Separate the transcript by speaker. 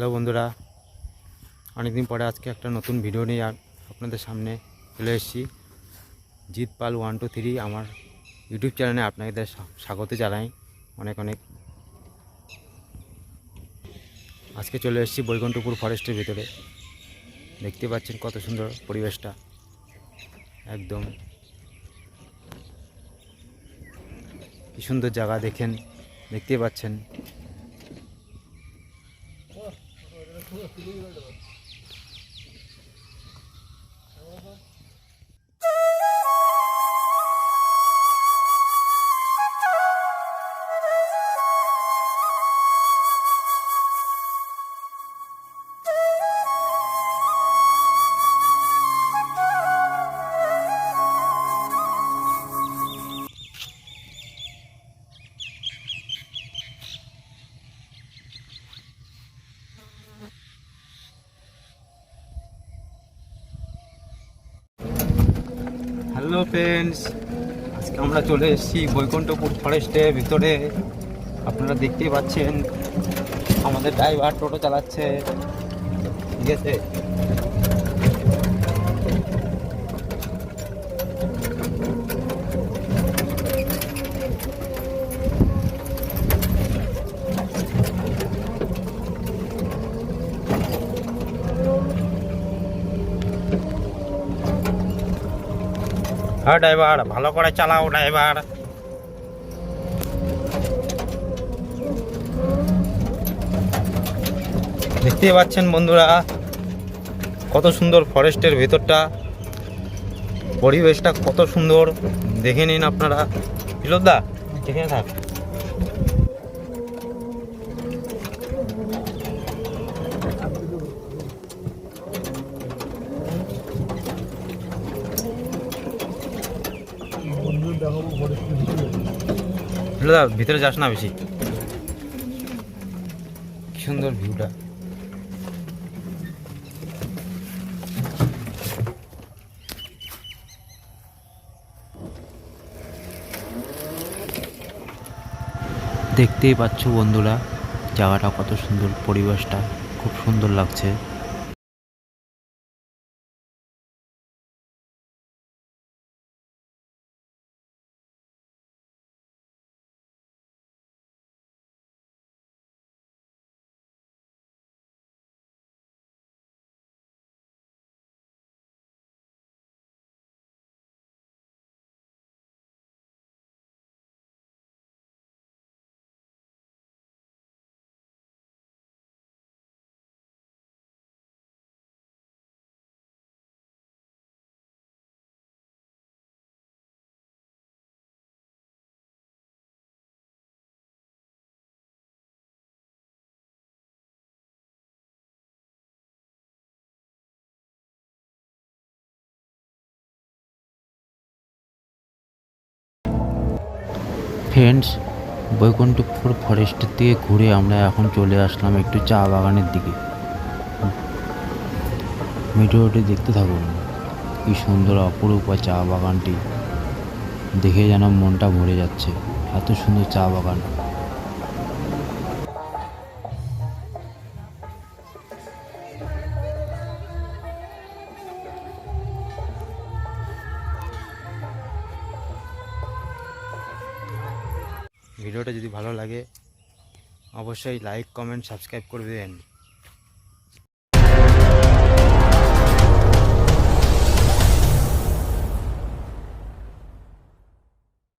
Speaker 1: Hello বন্ধুরা, অনেকদিন পরে আজকে একটা নতুন ভিডিও নিয়ে আপনাদের সামনে চলে এসেছি। জিৎ পাল 123 আমার ইউটিউব চ্যানেলে আপনাদের স্বাগত জানাই অনেক অনেক। আজকে চলে এসেছি বৈকুণ্ঠপুর ফরেস্টের ভিতরে। দেখতে পাচ্ছেন কত সুন্দর পরিবেশটা, একদম কি সুন্দর জায়গা দেখতে পাচ্ছেন। হ্যালো ফ্রেন্ডস, আজকে আমরা চলে এসেছি বৈকুণ্ঠপুর ফরেস্টের ভিতরে। আপনারা দেখতেই পাচ্ছেন আমাদের ড্রাইভার টোটো চালাচ্ছে, ঠিক আছে। হ্যাঁ ড্রাইভার, ভালো করে চালাও ড্রাইভার। দেখতে পাচ্ছেন বন্ধুরা কত সুন্দর ফরেস্টের ভেতরটা, পরিবেশটা কত সুন্দর, দেখে নিন আপনারা। বিনোদদা এখানে থাক। ভিতরে যাস না বেশি, কি সুন্দর ভিউটা। দেখতেই পাচ্ছ বন্ধুরা জায়গাটা কত সুন্দর, পরিবেশটা খুব সুন্দর লাগছে। ফ্রেন্ডস, বৈকুণ্ঠপুর ফরেস্টের থেকে ঘুরে আমরা এখন চলে আসলাম একটু চা বাগানের দিকে। ভিডিওটি দেখতে থাকুন। কি সুন্দর অপরূপ চা বাগানটি, দেখে যেন মনটা ভরে যাচ্ছে। এত সুন্দর চা বাগান। ভিডিওটা যদি ভালো লাগে অবশ্যই লাইক, কমেন্ট, সাবস্ক্রাইব করবেন।